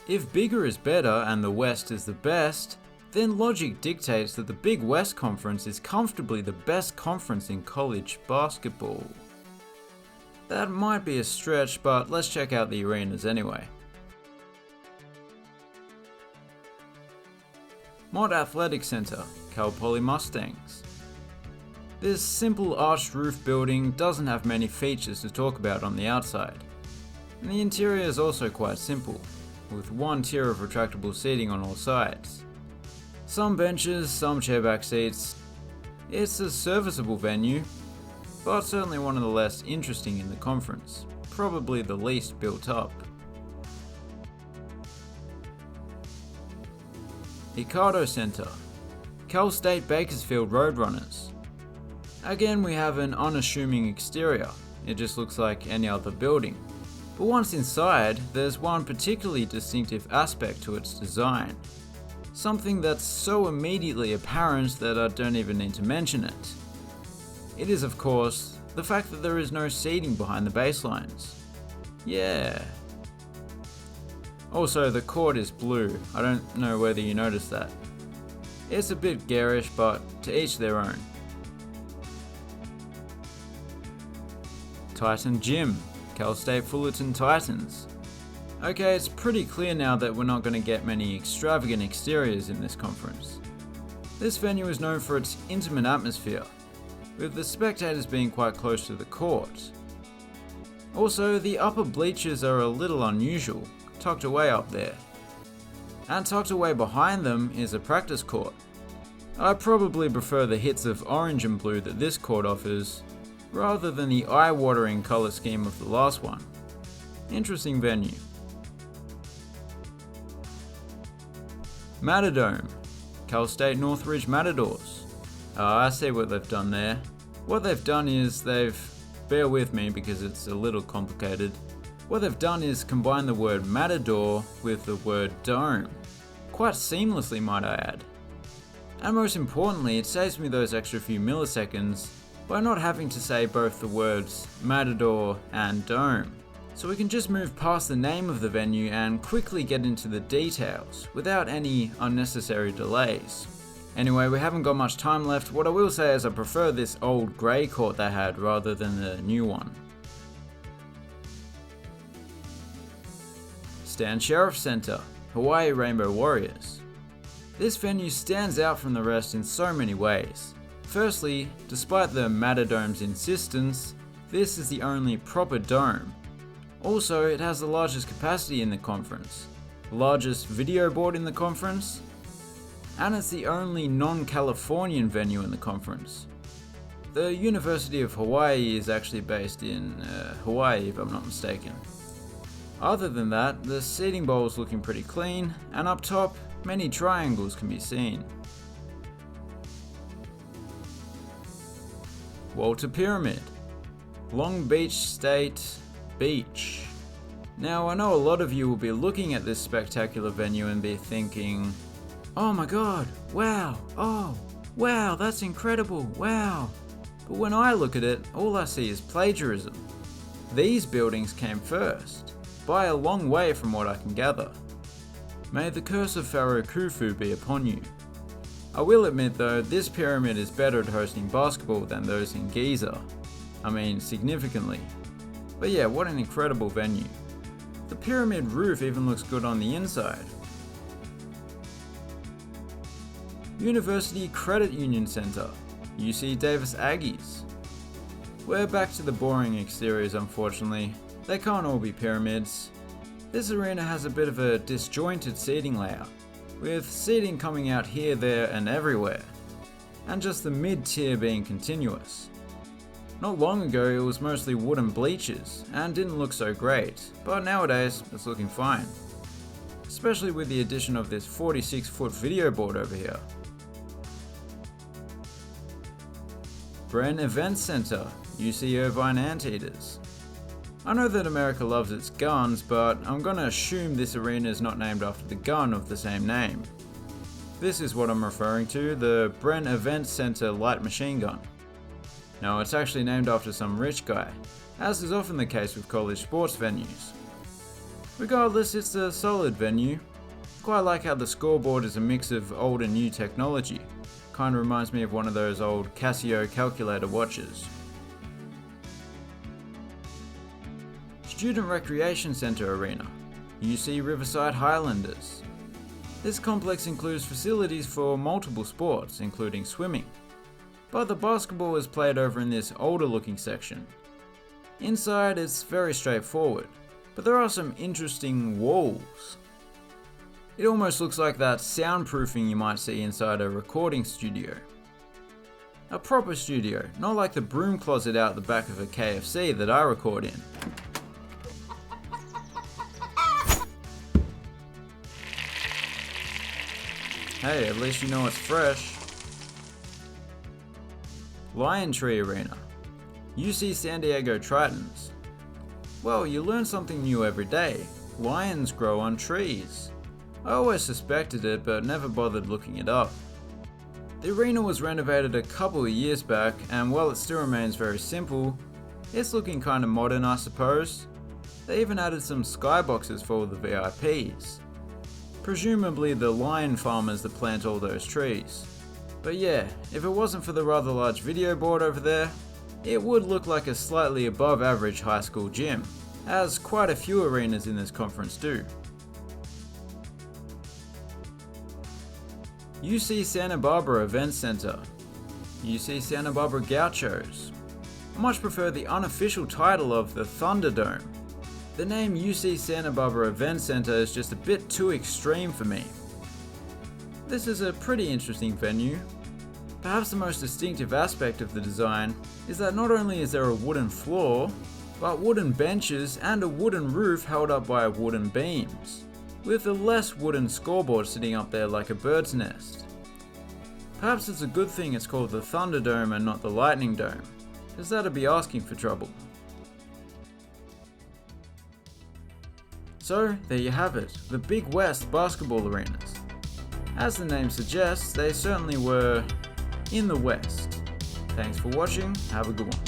If bigger is better and the West is the best, then logic dictates that the Big West Conference is comfortably the best conference in college basketball. That might be a stretch, but let's check out the arenas anyway. Mott Athletic Center, Cal Poly Mustangs. This simple arched roof building doesn't have many features to talk about on the outside, and the interior is also quite simple, with one tier of retractable seating on all sides. Some benches, some chairback seats. It's a serviceable venue, but certainly one of the less interesting in the conference, probably the least built up. Hicardo Center, Cal State Bakersfield Roadrunners. Again, we have an unassuming exterior, it just looks like any other building. But once inside, there's one particularly distinctive aspect to its design. Something that's so immediately apparent that I don't even need to mention it. It is, of course, the fact that there is no seating behind the baselines. Yeah. Also, the court is blue. I don't know whether you noticed that. It's a bit garish, but to each their own. Titan Gym, Cal State Fullerton Titans. Okay, it's pretty clear now that we're not going to get many extravagant exteriors in this conference. This venue is known for its intimate atmosphere, with the spectators being quite close to the court. Also, the upper bleachers are a little unusual, tucked away up there. And tucked away behind them is a practice court. I probably prefer the hits of orange and blue that this court offers, rather than the eye-watering colour scheme of the last one. Interesting venue. Matadome, Cal State Northridge Matadors. I see what they've done there. What they've done is bear with me because it's a little complicated. What they've done is combine the word matador with the word dome. Quite seamlessly, might I add. And most importantly, it saves me those extra few milliseconds by not having to say both the words matador and dome. So we can just move past the name of the venue and quickly get into the details without any unnecessary delays. Anyway, we haven't got much time left. What I will say is I prefer this old grey court they had rather than the new one. Stan Sheriff Center, Hawaii Rainbow Warriors. This venue stands out from the rest in so many ways. Firstly, despite the Matadome's insistence, this is the only proper dome. Also, it has the largest capacity in the conference, the largest video board in the conference, and it's the only non-Californian venue in the conference. The University of Hawaii is actually based in Hawaii, if I'm not mistaken. Other than that, the seating bowl is looking pretty clean, and up top, many triangles can be seen. Walter Pyramid, Long Beach State Beach. Now, I know a lot of you will be looking at this spectacular venue and be thinking, oh my god, wow, oh, wow, that's incredible, wow. But when I look at it, all I see is plagiarism. These buildings came first, by a long way from what I can gather. May the curse of Pharaoh Khufu be upon you. I will admit though, this pyramid is better at hosting basketball than those in Giza. I mean, significantly. But yeah, what an incredible venue. The pyramid roof even looks good on the inside. University Credit Union Center, UC Davis Aggies. We're back to the boring exteriors unfortunately. They can't all be pyramids. This arena has a bit of a disjointed seating layout, with seating coming out here, there and everywhere, and just the mid-tier being continuous. Not long ago it was mostly wooden bleachers and didn't look so great, but nowadays it's looking fine. Especially with the addition of this 46-foot video board over here. Bren Event Center, UC Irvine Anteaters. I know that America loves its guns, but I'm gonna assume this arena is not named after the gun of the same name. This is what I'm referring to, the Bren Event Center light machine gun. No, it's actually named after some rich guy, as is often the case with college sports venues. Regardless, it's a solid venue. Quite like how the scoreboard is a mix of old and new technology. Kinda reminds me of one of those old Casio calculator watches. Student Recreation Centre Arena, UC Riverside Highlanders. This complex includes facilities for multiple sports, including swimming. But the basketball is played over in this older looking section. Inside it's very straightforward, but there are some interesting walls. It almost looks like that soundproofing you might see inside a recording studio. A proper studio, not like the broom closet out the back of a KFC that I record in. Hey, at least you know it's fresh. Lion Tree Arena, UC San Diego Tritons. Well, you learn something new every day. Lions grow on trees. I always suspected it, but never bothered looking it up. The arena was renovated a couple of years back, and while it still remains very simple, it's looking kinda modern, I suppose. They even added some skyboxes for all the VIPs. Presumably the lion farmers that plant all those trees. But yeah, if it wasn't for the rather large video board over there, it would look like a slightly above average high school gym, as quite a few arenas in this conference do. UC Santa Barbara Event Center, UC Santa Barbara Gauchos. I much prefer the unofficial title of the Thunderdome. The name UC Santa Barbara Event Center is just a bit too extreme for me. This is a pretty interesting venue. Perhaps the most distinctive aspect of the design is that not only is there a wooden floor, but wooden benches and a wooden roof held up by wooden beams, with a less wooden scoreboard sitting up there like a bird's nest. Perhaps it's a good thing it's called the Thunderdome and not the Lightning Dome, because that'd be asking for trouble. So, there you have it, the Big West basketball arenas. As the name suggests, they certainly were in the West. Thanks for watching, have a good one.